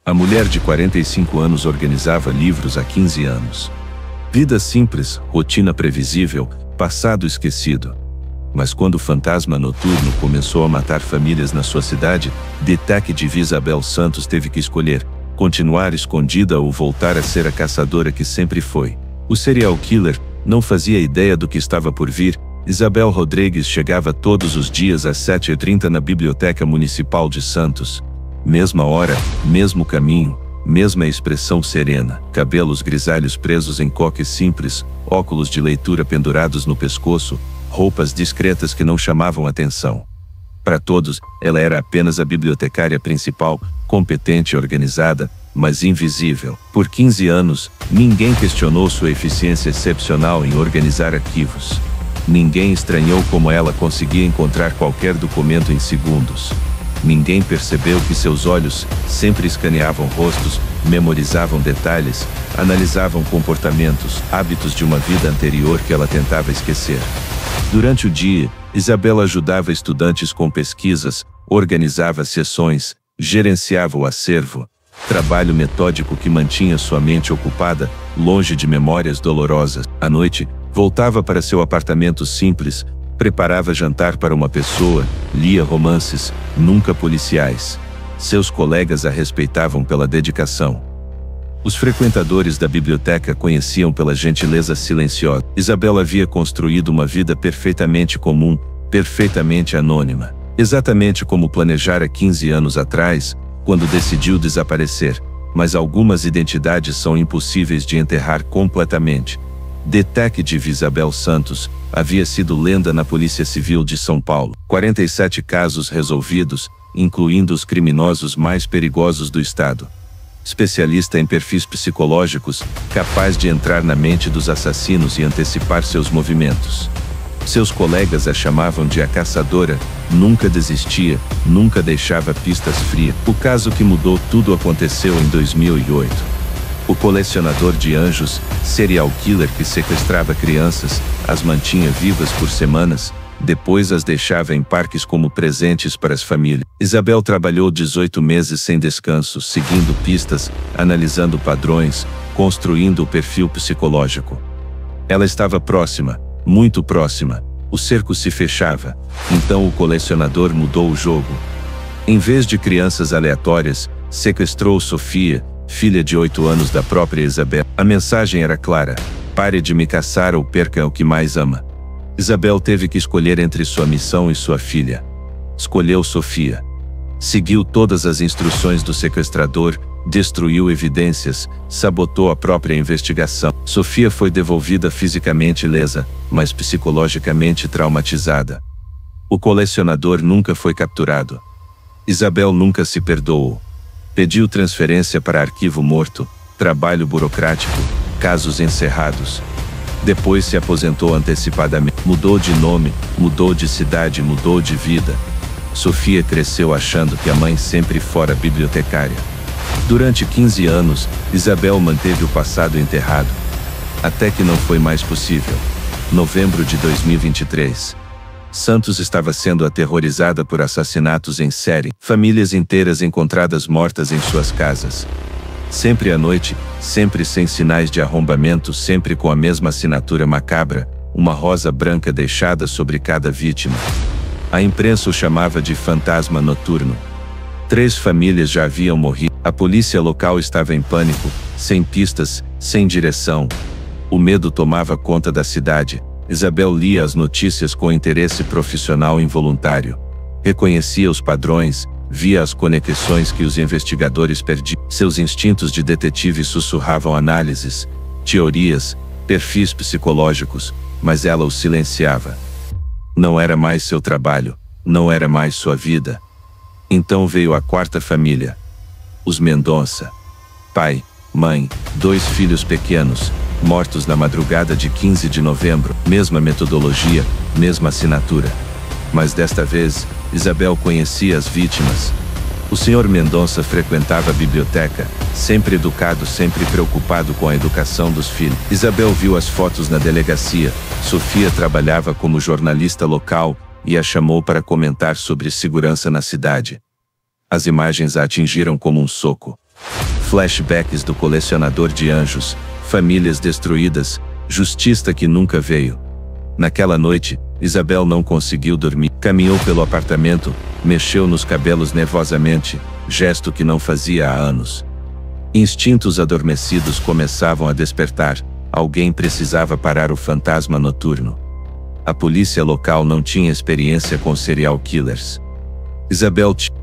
A mulher de 45 anos organizava livros há 15 anos. Vida simples, rotina previsível, passado esquecido. Mas quando o fantasma noturno começou a matar famílias na sua cidade, Detective Isabel Santos teve que escolher: continuar escondida ou voltar a ser a caçadora que sempre foi. O serial killer não fazia ideia do que estava por vir. Isabel Rodrigues chegava todos os dias às 7h30 na Biblioteca Municipal de Santos. Mesma hora, mesmo caminho, mesma expressão serena, cabelos grisalhos presos em coques simples, óculos de leitura pendurados no pescoço, roupas discretas que não chamavam atenção. Para todos, ela era apenas a bibliotecária principal, competente e organizada, mas invisível. Por 15 anos, ninguém questionou sua eficiência excepcional em organizar arquivos. Ninguém estranhou como ela conseguia encontrar qualquer documento em segundos. Ninguém percebeu que seus olhos sempre escaneavam rostos, memorizavam detalhes, analisavam comportamentos, hábitos de uma vida anterior que ela tentava esquecer. Durante o dia, Isabel ajudava estudantes com pesquisas, organizava sessões, gerenciava o acervo. Trabalho metódico que mantinha sua mente ocupada, longe de memórias dolorosas. À noite, voltava para seu apartamento simples, preparava jantar para uma pessoa, lia romances, nunca policiais. Seus colegas a respeitavam pela dedicação. Os frequentadores da biblioteca conheciam pela gentileza silenciosa. Isabel havia construído uma vida perfeitamente comum, perfeitamente anônima. Exatamente como planejara 15 anos atrás, quando decidiu desaparecer. Mas algumas identidades são impossíveis de enterrar completamente. Detective Isabel Santos havia sido lenda na Polícia Civil de São Paulo. 47 casos resolvidos, incluindo os criminosos mais perigosos do estado. Especialista em perfis psicológicos, capaz de entrar na mente dos assassinos e antecipar seus movimentos. Seus colegas a chamavam de a caçadora, nunca desistia, nunca deixava pistas frias. O caso que mudou tudo aconteceu em 2008. O colecionador de anjos, serial killer que sequestrava crianças, as mantinha vivas por semanas, depois as deixava em parques como presentes para as famílias. Isabel trabalhou 18 meses sem descanso, seguindo pistas, analisando padrões, construindo o perfil psicológico. Ela estava próxima, muito próxima. O cerco se fechava. Então o colecionador mudou o jogo. Em vez de crianças aleatórias, sequestrou Sofia, filha de 8 anos da própria Isabel. A mensagem era clara: pare de me caçar ou perca o que mais ama. Isabel teve que escolher entre sua missão e sua filha. Escolheu Sofia. Seguiu todas as instruções do sequestrador, destruiu evidências, sabotou a própria investigação. Sofia foi devolvida fisicamente ilesa, mas psicologicamente traumatizada. O colecionador nunca foi capturado. Isabel nunca se perdoou. Pediu transferência para arquivo morto, trabalho burocrático, casos encerrados. Depois se aposentou antecipadamente. Mudou de nome, mudou de cidade, mudou de vida. Sofia cresceu achando que a mãe sempre fora bibliotecária. Durante 15 anos, Isabel manteve o passado enterrado. Até que não foi mais possível. Novembro de 2023. Santos estava sendo aterrorizada por assassinatos em série. Famílias inteiras encontradas mortas em suas casas. Sempre à noite, sempre sem sinais de arrombamento, sempre com a mesma assinatura macabra, uma rosa branca deixada sobre cada vítima. A imprensa o chamava de fantasma noturno. 3 famílias já haviam morrido. A polícia local estava em pânico, sem pistas, sem direção. O medo tomava conta da cidade. Isabel lia as notícias com interesse profissional involuntário. Reconhecia os padrões, via as conexões que os investigadores perdiam. Seus instintos de detetive sussurravam análises, teorias, perfis psicológicos, mas ela os silenciava. Não era mais seu trabalho, não era mais sua vida. Então veio a 4ª família. Os Mendonça. Pai, mãe, 2 filhos pequenos, mortos na madrugada de 15 de novembro. Mesma metodologia, mesma assinatura. Mas desta vez, Isabel conhecia as vítimas. O Sr. Mendonça frequentava a biblioteca, sempre educado, sempre preocupado com a educação dos filhos. Isabel viu as fotos na delegacia. Sofia trabalhava como jornalista local e a chamou para comentar sobre segurança na cidade. As imagens a atingiram como um soco. Flashbacks do colecionador de anjos, famílias destruídas, justiça que nunca veio. Naquela noite, Isabel não conseguiu dormir. Caminhou pelo apartamento, mexeu nos cabelos nervosamente, gesto que não fazia há anos. Instintos adormecidos começavam a despertar. Alguém precisava parar o fantasma noturno. A polícia local não tinha experiência com serial killers.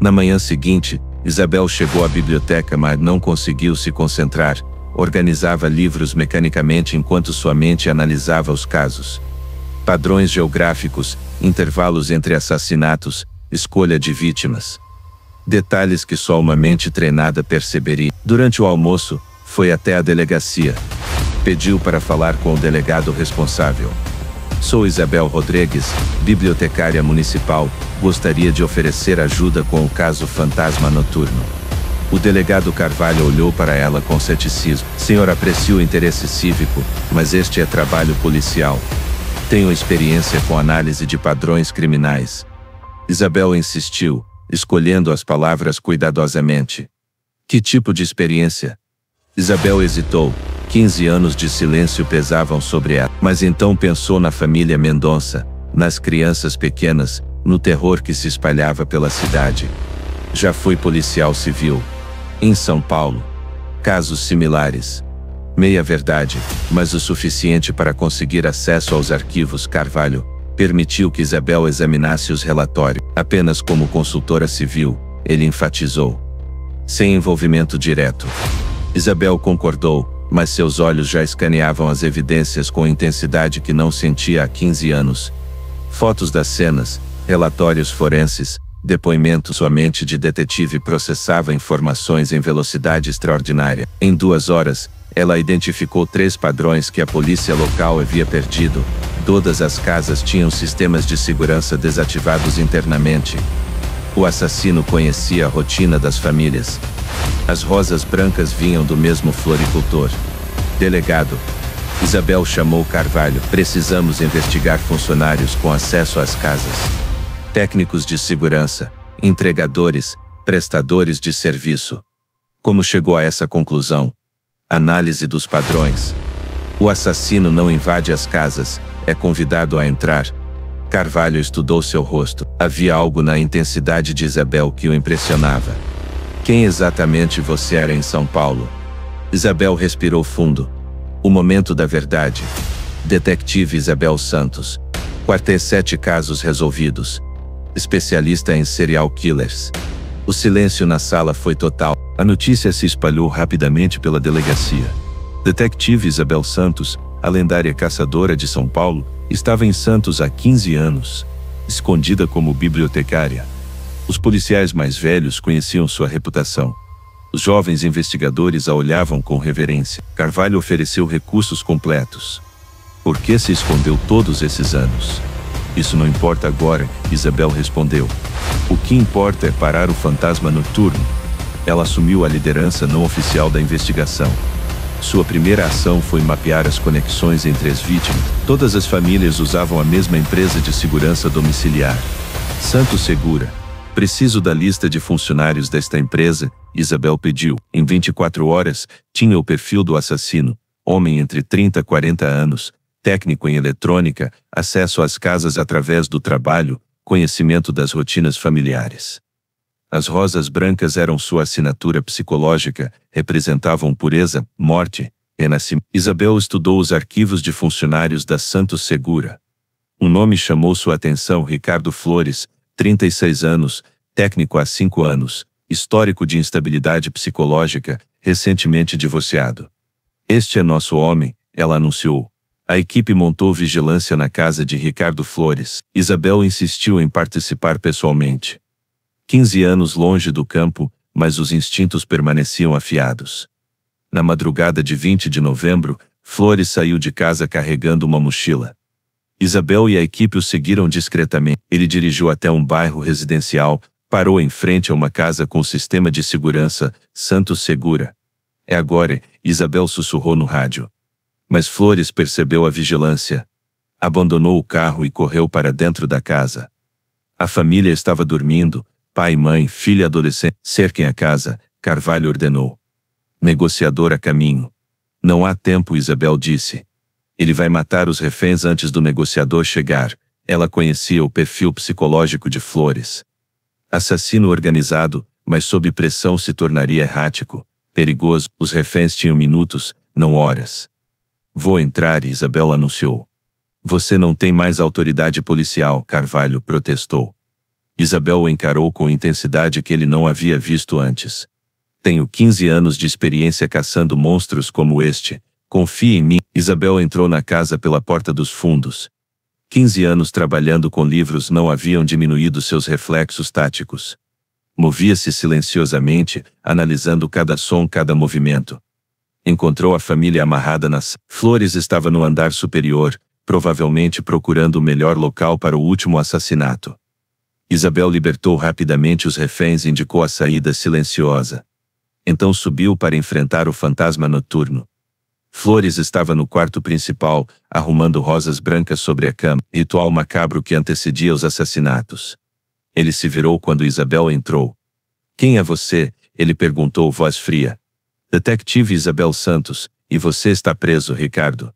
Na manhã seguinte, Isabel chegou à biblioteca, mas não conseguiu se concentrar. Organizava livros mecanicamente enquanto sua mente analisava os casos. Padrões geográficos, intervalos entre assassinatos, escolha de vítimas. Detalhes que só uma mente treinada perceberia. Durante o almoço, foi até a delegacia. Pediu para falar com o delegado responsável. Sou Isabel Rodrigues, bibliotecária municipal, gostaria de oferecer ajuda com o caso Fantasma Noturno. O delegado Carvalho olhou para ela com ceticismo. Senhor, aprecio o interesse cívico, mas este é trabalho policial. Tenho experiência com análise de padrões criminais. Isabel insistiu, escolhendo as palavras cuidadosamente. Que tipo de experiência? Isabel hesitou. 15 anos de silêncio pesavam sobre ela. Mas então pensou na família Mendonça, nas crianças pequenas, no terror que se espalhava pela cidade. Já fui policial civil. Em São Paulo. Casos similares. Meia verdade, mas o suficiente para conseguir acesso aos arquivos. Carvalho permitiu que Isabel examinasse os relatórios. Apenas como consultora civil, ele enfatizou. Sem envolvimento direto. Isabel concordou, mas seus olhos já escaneavam as evidências com intensidade que não sentia há 15 anos. Fotos das cenas, relatórios forenses, depoimentos. Sua mente de detetive processava informações em velocidade extraordinária. Em 2 horas, ela identificou 3 padrões que a polícia local havia perdido. Todas as casas tinham sistemas de segurança desativados internamente. O assassino conhecia a rotina das famílias. As rosas brancas vinham do mesmo floricultor. Delegado. Isabel chamou Carvalho. Precisamos investigar funcionários com acesso às casas. Técnicos de segurança, entregadores, prestadores de serviço. Como chegou a essa conclusão? Análise dos padrões. O assassino não invade as casas, é convidado a entrar. Carvalho estudou seu rosto. Havia algo na intensidade de Isabel que o impressionava. Quem exatamente você era em São Paulo? Isabel respirou fundo. O momento da verdade. Detetive Isabel Santos. 47 casos resolvidos. Especialista em serial killers. O silêncio na sala foi total. A notícia se espalhou rapidamente pela delegacia. Detetive Isabel Santos, a lendária caçadora de São Paulo, estava em Santos há 15 anos, escondida como bibliotecária. Os policiais mais velhos conheciam sua reputação. Os jovens investigadores a olhavam com reverência. Carvalho ofereceu recursos completos. Por que se escondeu todos esses anos? Isso não importa agora, Isabel respondeu. O que importa é parar o fantasma noturno. Ela assumiu a liderança não oficial da investigação. Sua primeira ação foi mapear as conexões entre as vítimas. Todas as famílias usavam a mesma empresa de segurança domiciliar. Santos Segura. Preciso da lista de funcionários desta empresa, Isabel pediu. Em 24 horas, tinha o perfil do assassino, homem entre 30 e 40 anos, técnico em eletrônica, acesso às casas através do trabalho, conhecimento das rotinas familiares. As rosas brancas eram sua assinatura psicológica, representavam pureza, morte, renascimento. Isabel estudou os arquivos de funcionários da Santos Segura. Um nome chamou sua atenção: Ricardo Flores, 36 anos, técnico há 5 anos, histórico de instabilidade psicológica, recentemente divorciado. Este é nosso homem, ela anunciou. A equipe montou vigilância na casa de Ricardo Flores. Isabel insistiu em participar pessoalmente. 15 anos longe do campo, mas os instintos permaneciam afiados. Na madrugada de 20 de novembro, Flores saiu de casa carregando uma mochila. Isabel e a equipe o seguiram discretamente. Ele dirigiu até um bairro residencial, parou em frente a uma casa com sistema de segurança, Santos Segura. É agora, Isabel sussurrou no rádio. Mas Flores percebeu a vigilância. Abandonou o carro e correu para dentro da casa. A família estava dormindo, pai, mãe, filha e adolescente. Cerquem a casa, Carvalho ordenou. Negociador a caminho. Não há tempo, Isabel disse. Ele vai matar os reféns antes do negociador chegar. Ela conhecia o perfil psicológico de Flores. Assassino organizado, mas sob pressão se tornaria errático, perigoso. Os reféns tinham minutos, não horas. Vou entrar, Isabel anunciou. Você não tem mais autoridade policial, Carvalho protestou. Isabel o encarou com intensidade que ele não havia visto antes. Tenho 15 anos de experiência caçando monstros como este. Confie em mim. Isabel entrou na casa pela porta dos fundos. 15 anos trabalhando com livros não haviam diminuído seus reflexos táticos. Movia-se silenciosamente, analisando cada som, cada movimento. Encontrou a família amarrada nas... Flores estava no andar superior, provavelmente procurando o melhor local para o último assassinato. Isabel libertou rapidamente os reféns e indicou a saída silenciosa. Então subiu para enfrentar o fantasma noturno. Flores estava no quarto principal, arrumando rosas brancas sobre a cama, ritual macabro que antecedia os assassinatos. Ele se virou quando Isabel entrou. Quem é você? Ele perguntou, voz fria. Detetive Isabel Santos, e você está preso, Ricardo.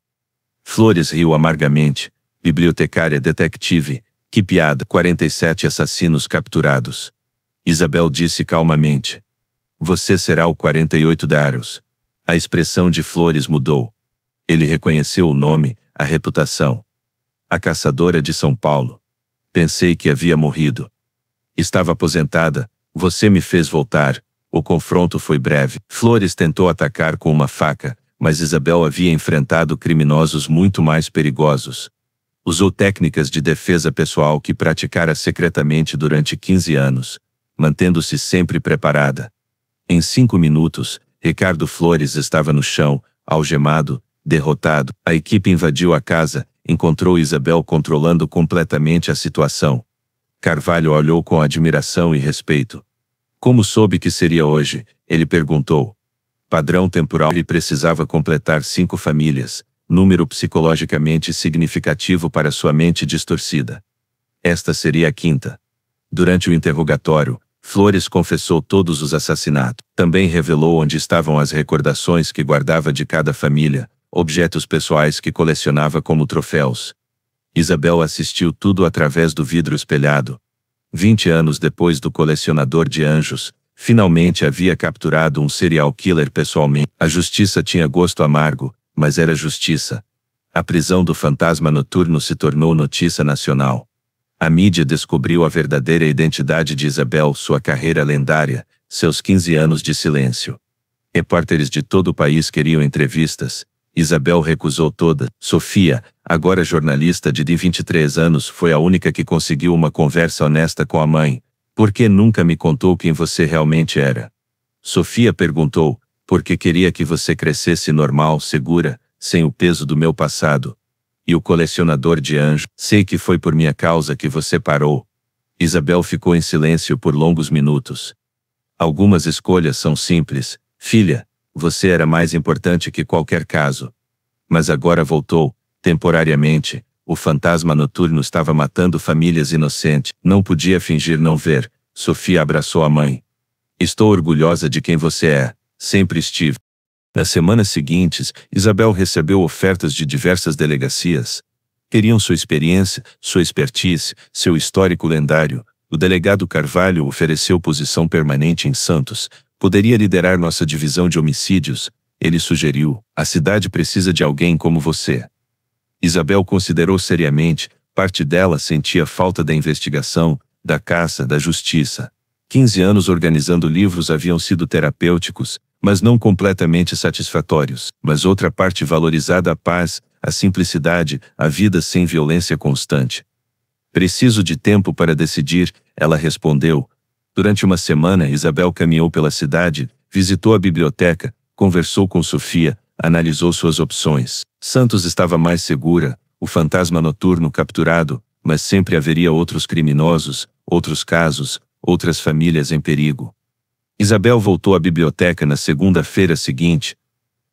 Flores riu amargamente. Bibliotecária detetive, que piada. 47 assassinos capturados. Isabel disse calmamente. Você será o 48 Daros. A expressão de Flores mudou. Ele reconheceu o nome, a reputação. A caçadora de São Paulo. Pensei que havia morrido. Estava aposentada. Você me fez voltar. O confronto foi breve. Flores tentou atacar com uma faca, mas Isabel havia enfrentado criminosos muito mais perigosos. Usou técnicas de defesa pessoal que praticara secretamente durante 15 anos, mantendo-se sempre preparada. Em 5 minutos, Ricardo Flores estava no chão, algemado, derrotado. A equipe invadiu a casa, encontrou Isabel controlando completamente a situação. Carvalho olhou com admiração e respeito. Como soube que seria hoje? Ele perguntou. Padrão temporal. Ele precisava completar 5 famílias, número psicologicamente significativo para sua mente distorcida. Esta seria a 5ª. Durante o interrogatório, Flores confessou todos os assassinatos. Também revelou onde estavam as recordações que guardava de cada família, objetos pessoais que colecionava como troféus. Isabel assistiu tudo através do vidro espelhado. 20 anos depois do colecionador de anjos, finalmente havia capturado um serial killer pessoalmente. A justiça tinha gosto amargo, mas era justiça. A prisão do fantasma noturno se tornou notícia nacional. A mídia descobriu a verdadeira identidade de Isabel, sua carreira lendária, seus 15 anos de silêncio. Repórteres de todo o país queriam entrevistas. Isabel recusou todas. Sofia, agora jornalista de 23 anos, foi a única que conseguiu uma conversa honesta com a mãe. Por que nunca me contou quem você realmente era? Sofia perguntou, porque queria que você crescesse normal, segura, sem o peso do meu passado. E o colecionador de anjos, sei que foi por minha causa que você parou. Isabel ficou em silêncio por longos minutos. Algumas escolhas são simples, filha, você era mais importante que qualquer caso. Mas agora voltou, temporariamente, o fantasma noturno estava matando famílias inocentes, não podia fingir não ver. Sofia abraçou a mãe. Estou orgulhosa de quem você é, sempre estive. Nas semanas seguintes, Isabel recebeu ofertas de diversas delegacias. Queriam sua experiência, sua expertise, seu histórico lendário. O delegado Carvalho ofereceu posição permanente em Santos. Poderia liderar nossa divisão de homicídios. Ele sugeriu, a cidade precisa de alguém como você. Isabel considerou seriamente, parte dela sentia falta da investigação, da caça, da justiça. 15 anos organizando livros haviam sido terapêuticos, mas não completamente satisfatórios. Mas outra parte valorizada a paz, a simplicidade, a vida sem violência constante. Preciso de tempo para decidir, ela respondeu. Durante uma semana, Isabel caminhou pela cidade, visitou a biblioteca, conversou com Sofia, analisou suas opções. Santos estava mais segura, o fantasma noturno capturado, mas sempre haveria outros criminosos, outros casos, outras famílias em perigo. Isabel voltou à biblioteca na segunda-feira seguinte.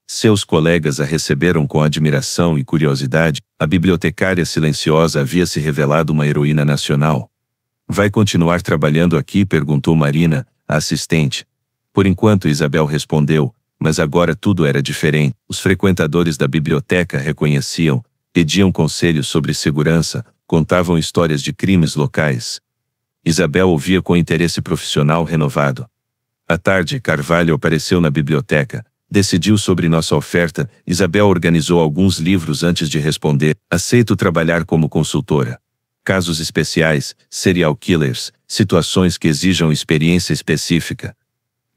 Seus colegas a receberam com admiração e curiosidade. A bibliotecária silenciosa havia se revelado uma heroína nacional. Vai continuar trabalhando aqui? Perguntou Marina, a assistente. Por enquanto, Isabel respondeu, Mas agora tudo era diferente. Os frequentadores da biblioteca reconheciam, pediam conselhos sobre segurança, contavam histórias de crimes locais. Isabel ouvia com interesse profissional renovado. À tarde, Carvalho apareceu na biblioteca. Decidiu sobre nossa oferta. Isabel organizou alguns livros antes de responder. Aceito trabalhar como consultora. Casos especiais, serial killers, situações que exijam experiência específica.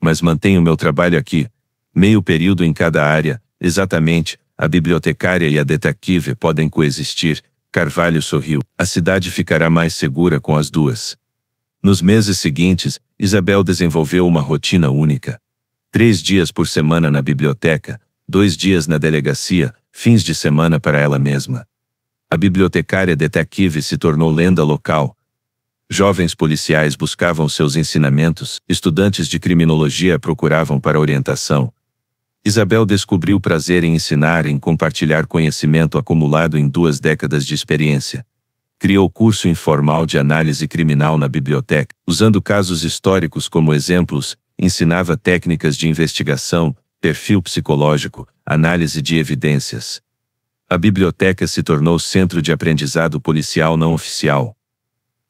Mas mantenho meu trabalho aqui. Meio período em cada área, exatamente. A bibliotecária e a detetive podem coexistir. Carvalho sorriu. A cidade ficará mais segura com as duas. Nos meses seguintes, Isabel desenvolveu uma rotina única. 3 dias por semana na biblioteca, 2 dias na delegacia, fins de semana para ela mesma. A bibliotecária detetive se tornou lenda local. Jovens policiais buscavam seus ensinamentos, estudantes de criminologia a procuravam para orientação. Isabel descobriu prazer em ensinar e em compartilhar conhecimento acumulado em 2 décadas de experiência. Criou curso informal de análise criminal na biblioteca, usando casos históricos como exemplos, ensinava técnicas de investigação, perfil psicológico, análise de evidências. A biblioteca se tornou centro de aprendizado policial não oficial.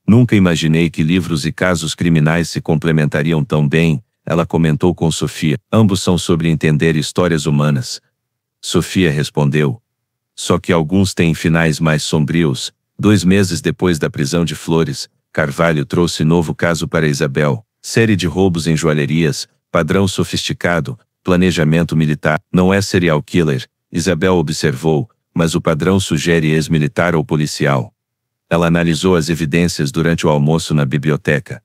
Nunca imaginei que livros e casos criminais se complementariam tão bem, ela comentou com Sofia. Ambos são sobre entender histórias humanas. Sofia respondeu. Só que alguns têm finais mais sombrios. 2 meses depois da prisão de Flores, Carvalho trouxe novo caso para Isabel. Série de roubos em joalherias, padrão sofisticado, planejamento militar. Não é serial killer, Isabel observou, mas o padrão sugere ex-militar ou policial. Ela analisou as evidências durante o almoço na biblioteca.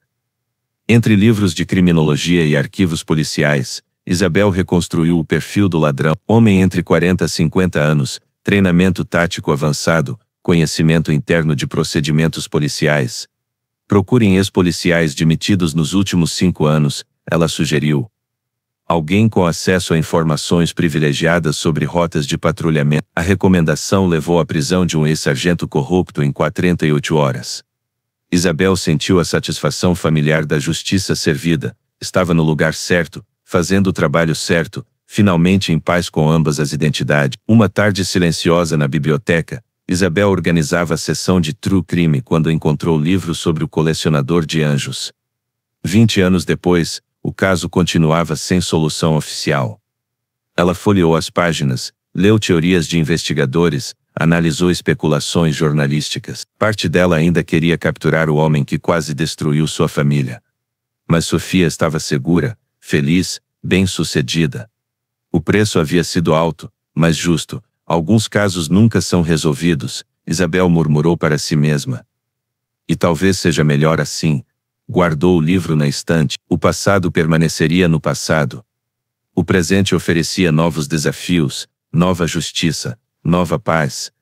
Entre livros de criminologia e arquivos policiais, Isabel reconstruiu o perfil do ladrão. Homem entre 40 e 50 anos, treinamento tático avançado, conhecimento interno de procedimentos policiais. Procurem ex-policiais demitidos nos últimos 5 anos, ela sugeriu. Alguém com acesso a informações privilegiadas sobre rotas de patrulhamento. A recomendação levou à prisão de um ex-sargento corrupto em 48 horas. Isabel sentiu a satisfação familiar da justiça servida, estava no lugar certo, fazendo o trabalho certo, finalmente em paz com ambas as identidades. Uma tarde silenciosa na biblioteca, Isabel organizava a sessão de True Crime quando encontrou o livro sobre o colecionador de anjos. 20 anos depois, o caso continuava sem solução oficial. Ela folheou as páginas, leu teorias de investigadores, analisou especulações jornalísticas. Parte dela ainda queria capturar o homem que quase destruiu sua família. Mas Sofia estava segura, feliz, bem-sucedida. O preço havia sido alto, mas justo. Alguns casos nunca são resolvidos, Isabel murmurou para si mesma. E talvez seja melhor assim. Guardou o livro na estante. O passado permaneceria no passado. O presente oferecia novos desafios, nova justiça, nova paz.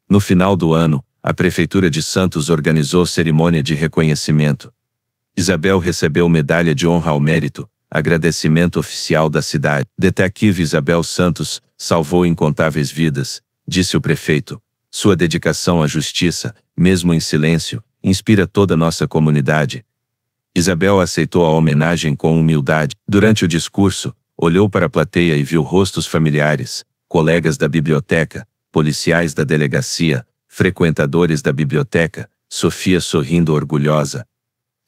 No final do ano, a Prefeitura de Santos organizou cerimônia de reconhecimento. Isabel recebeu medalha de honra ao mérito, agradecimento oficial da cidade. Detetive Isabel Santos salvou incontáveis vidas, disse o prefeito. Sua dedicação à justiça, mesmo em silêncio, inspira toda a nossa comunidade. Isabel aceitou a homenagem com humildade. Durante o discurso, olhou para a plateia e viu rostos familiares, colegas da biblioteca, policiais da delegacia, frequentadores da biblioteca, Sofia sorrindo orgulhosa.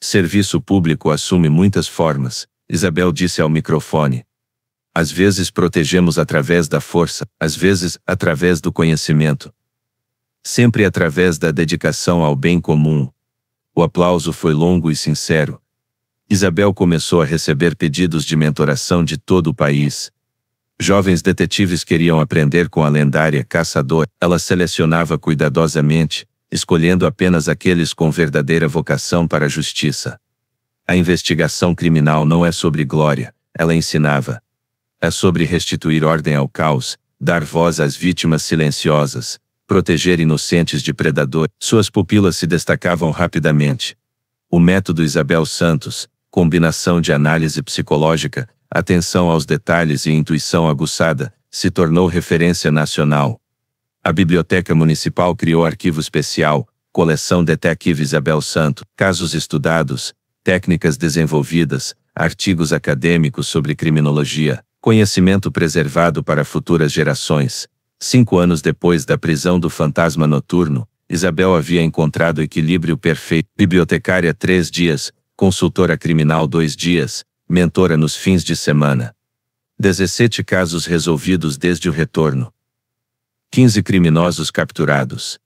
Serviço público assume muitas formas, Isabel disse ao microfone. Às vezes protegemos através da força, às vezes através do conhecimento. Sempre através da dedicação ao bem comum. O aplauso foi longo e sincero. Isabel começou a receber pedidos de mentoração de todo o país. Jovens detetives queriam aprender com a lendária caçadora. Ela selecionava cuidadosamente, escolhendo apenas aqueles com verdadeira vocação para a justiça. A investigação criminal não é sobre glória, ela ensinava. É sobre restituir ordem ao caos, dar voz às vítimas silenciosas, proteger inocentes de predadores. Suas pupilas se destacavam rapidamente. O método Isabel Santos, combinação de análise psicológica, atenção aos detalhes e intuição aguçada, se tornou referência nacional. A Biblioteca Municipal criou arquivo especial, coleção Detetive Isabel Santos, casos estudados, técnicas desenvolvidas, artigos acadêmicos sobre criminologia, Conhecimento preservado para futuras gerações. 5 anos depois da prisão do fantasma noturno, Isabel havia encontrado o equilíbrio perfeito. Bibliotecária 3 dias, consultora criminal 2 dias, mentora nos fins de semana. 17 casos resolvidos desde o retorno. 15 criminosos capturados.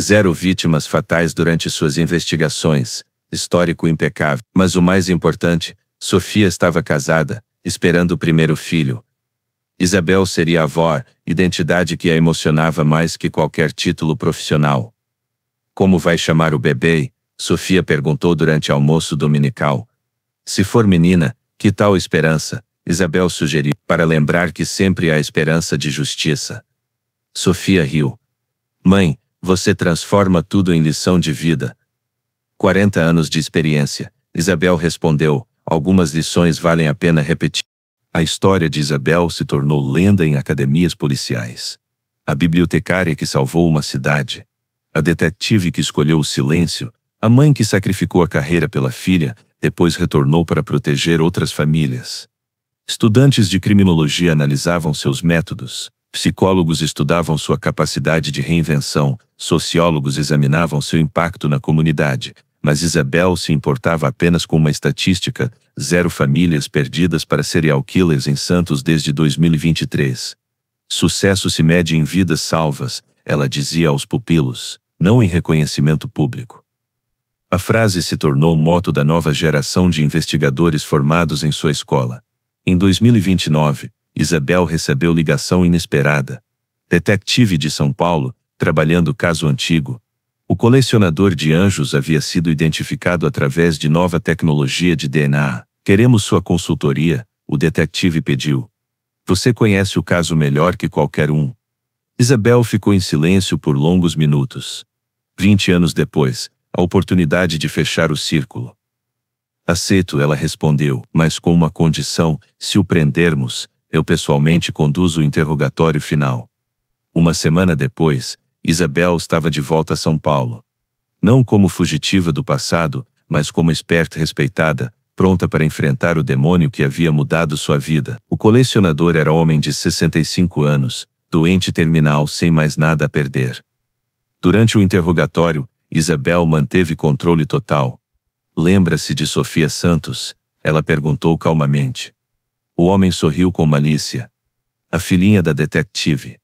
0 vítimas fatais durante suas investigações. Histórico impecável. Mas o mais importante, Sofia estava casada, esperando o primeiro filho. Isabel seria avó, identidade que a emocionava mais que qualquer título profissional. Como vai chamar o bebê? Sofia perguntou durante almoço dominical. Se for menina, que tal Esperança? Isabel sugeriu, para lembrar que sempre há esperança de justiça. Sofia riu. Mãe, você transforma tudo em lição de vida. 40 anos de experiência, Isabel respondeu, algumas lições valem a pena repetir. A história de Isabel se tornou lenda em academias policiais. A bibliotecária que salvou uma cidade. A detetive que escolheu o silêncio. A mãe que sacrificou a carreira pela filha, depois retornou para proteger outras famílias. Estudantes de criminologia analisavam seus métodos. Psicólogos estudavam sua capacidade de reinvenção. Sociólogos examinavam seu impacto na comunidade. Mas Isabel se importava apenas com uma estatística: 0 famílias perdidas para serial killers em Santos desde 2023. Sucesso se mede em vidas salvas, ela dizia aos pupilos, não em reconhecimento público. A frase se tornou o moto da nova geração de investigadores formados em sua escola. Em 2029, Isabel recebeu ligação inesperada. Detetive de São Paulo, trabalhando caso antigo. O colecionador de anjos havia sido identificado através de nova tecnologia de DNA. Queremos sua consultoria, o detetive pediu. Você conhece o caso melhor que qualquer um. Isabel ficou em silêncio por longos minutos. 20 anos depois, a oportunidade de fechar o círculo. Aceito, ela respondeu, mas com uma condição: se o prendermos, eu pessoalmente conduzo o interrogatório final. Uma semana depois, Isabel estava de volta a São Paulo. Não como fugitiva do passado, mas como esperta e respeitada, pronta para enfrentar o demônio que havia mudado sua vida. O colecionador era homem de 65 anos, doente terminal sem mais nada a perder. Durante o interrogatório, Isabel manteve controle total. Lembra-se de Sofia Santos? Ela perguntou calmamente. O homem sorriu com malícia. A filhinha da detetive.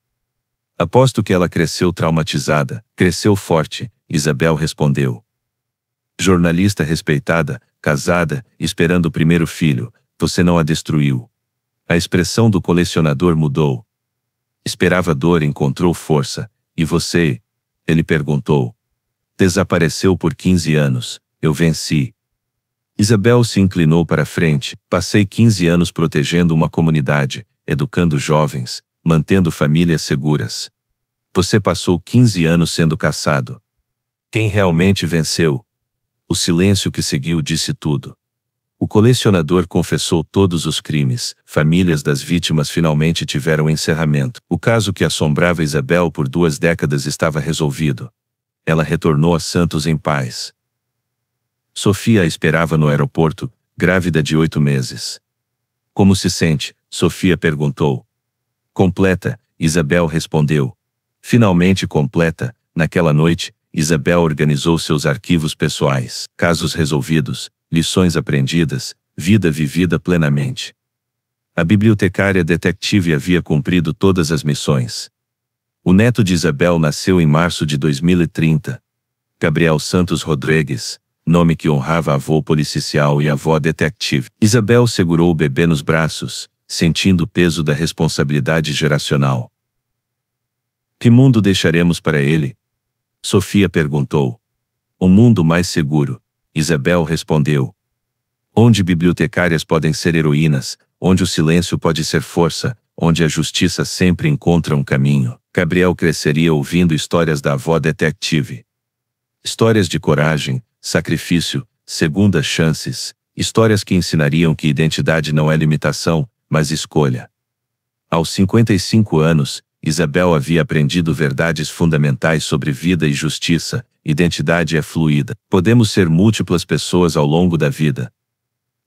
Aposto que ela cresceu traumatizada, cresceu forte, Isabel respondeu. Jornalista respeitada, casada, esperando o primeiro filho, você não a destruiu. A expressão do colecionador mudou. Esperava dor e encontrou força. E você? Ele perguntou. Desapareceu por 15 anos, eu venci. Isabel se inclinou para a frente. Passei 15 anos protegendo uma comunidade, educando jovens, mantendo famílias seguras. Você passou 15 anos sendo caçado. Quem realmente venceu? O silêncio que seguiu disse tudo. O colecionador confessou todos os crimes. Famílias das vítimas finalmente tiveram encerramento. O caso que assombrava Isabel por 2 décadas estava resolvido. Ela retornou a Santos em paz. Sofia a esperava no aeroporto, grávida de 8 meses. Como se sente? Sofia perguntou. Completa, Isabel respondeu. Finalmente completa. Naquela noite, Isabel organizou seus arquivos pessoais, casos resolvidos, lições aprendidas, vida vivida plenamente. A bibliotecária detetive havia cumprido todas as missões. O neto de Isabel nasceu em março de 2030. Gabriel Santos Rodrigues, nome que honrava avô policial e avó detetive. Isabel segurou o bebê nos braços, sentindo o peso da responsabilidade geracional. Que mundo deixaremos para ele? Sofia perguntou. Um mundo mais seguro, Isabel respondeu. Onde bibliotecárias podem ser heroínas, onde o silêncio pode ser força, onde a justiça sempre encontra um caminho. Gabriel cresceria ouvindo histórias da avó detetive. Histórias de coragem, sacrifício, segundas chances, histórias que ensinariam que identidade não é limitação, mas escolha. Aos 55 anos, Isabel havia aprendido verdades fundamentais sobre vida e justiça. Identidade é fluida. Podemos ser múltiplas pessoas ao longo da vida.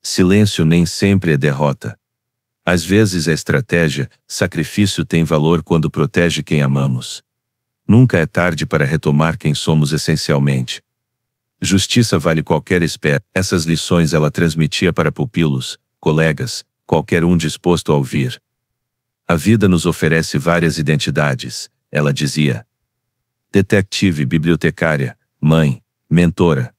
Silêncio nem sempre é derrota. Às vezes a estratégia, sacrifício tem valor quando protege quem amamos. Nunca é tarde para retomar quem somos essencialmente. Justiça vale qualquer espera. Essas lições ela transmitia para pupilos, colegas, qualquer um disposto a ouvir. A vida nos oferece várias identidades, ela dizia. Detetive, bibliotecária, mãe, mentora.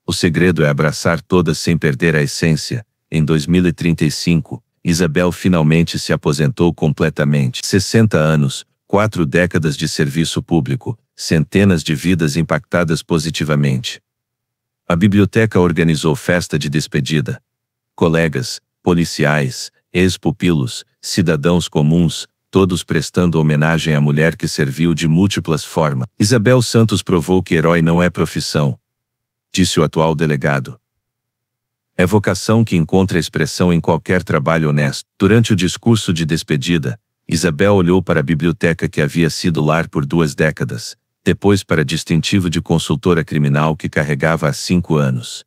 O segredo é abraçar todas sem perder a essência. Em 2035, Isabel finalmente se aposentou completamente. 60 anos, 4 décadas de serviço público, centenas de vidas impactadas positivamente. A biblioteca organizou festa de despedida. Colegas, policiais, ex-pupilos, cidadãos comuns, todos prestando homenagem à mulher que serviu de múltiplas formas. Isabel Santos provou que herói não é profissão, disse o atual delegado. É vocação que encontra expressão em qualquer trabalho honesto. Durante o discurso de despedida, Isabel olhou para a biblioteca que havia sido lar por 2 décadas, depois para distintivo de consultora criminal que carregava há 5 anos.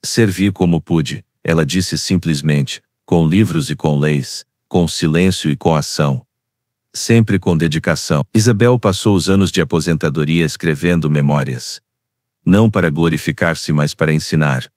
Servi como pude, ela disse simplesmente, com livros e com leis, com silêncio e com ação. Sempre com dedicação. Isabel passou os anos de aposentadoria escrevendo memórias. Não para glorificar-se, mas para ensinar.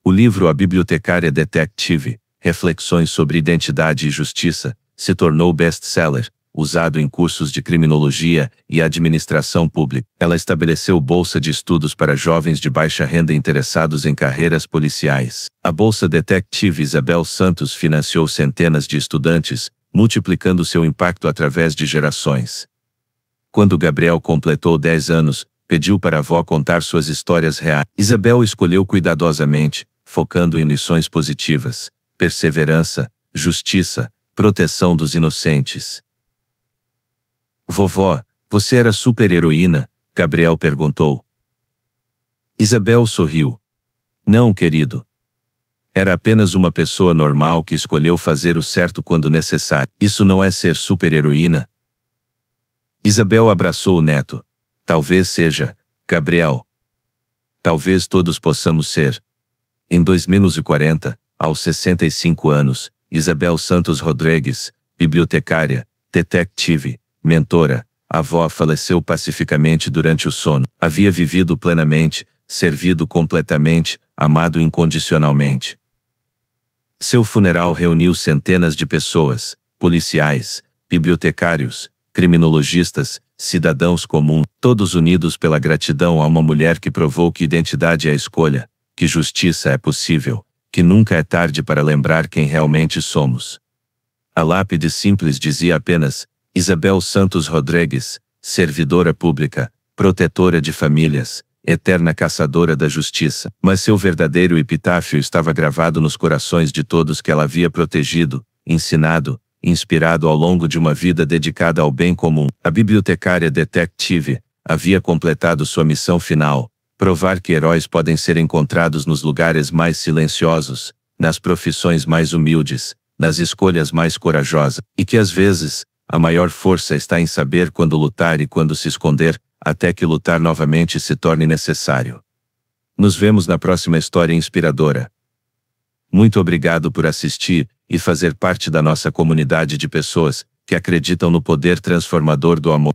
O livro A Bibliotecária Detective, Reflexões sobre Identidade e Justiça, se tornou best-seller, usado em cursos de criminologia e administração pública. Ela estabeleceu bolsa de estudos para jovens de baixa renda interessados em carreiras policiais. A Bolsa Detective Isabel Santos financiou centenas de estudantes, multiplicando seu impacto através de gerações. Quando Gabriel completou 10 anos, pediu para a avó contar suas histórias reais. Isabel escolheu cuidadosamente, focando em lições positivas, perseverança, justiça, proteção dos inocentes. Vovó, você era super-heroína? Gabriel perguntou. Isabel sorriu. Não, querido. Era apenas uma pessoa normal que escolheu fazer o certo quando necessário. Isso não é ser super-heroína? Isabel abraçou o neto. Talvez seja, Gabriel. Talvez todos possamos ser. Em 2040, aos 65 anos, Isabel Santos Rodrigues, bibliotecária, detective, mentora, avó, faleceu pacificamente durante o sono. Havia vivido plenamente, servido completamente, amado incondicionalmente. Seu funeral reuniu centenas de pessoas, policiais, bibliotecários, criminologistas, cidadãos comuns, todos unidos pela gratidão a uma mulher que provou que identidade é a escolha, que justiça é possível, que nunca é tarde para lembrar quem realmente somos. A lápide simples dizia apenas, Isabel Santos Rodrigues, servidora pública, protetora de famílias, eterna caçadora da justiça. Mas seu verdadeiro epitáfio estava gravado nos corações de todos que ela havia protegido, ensinado, inspirado ao longo de uma vida dedicada ao bem comum. A bibliotecária detective havia completado sua missão final, provar que heróis podem ser encontrados nos lugares mais silenciosos, nas profissões mais humildes, nas escolhas mais corajosas, e que às vezes, a maior força está em saber quando lutar e quando se esconder, até que lutar novamente se torne necessário. Nos vemos na próxima história inspiradora. Muito obrigado por assistir e fazer parte da nossa comunidade de pessoas que acreditam no poder transformador do amor.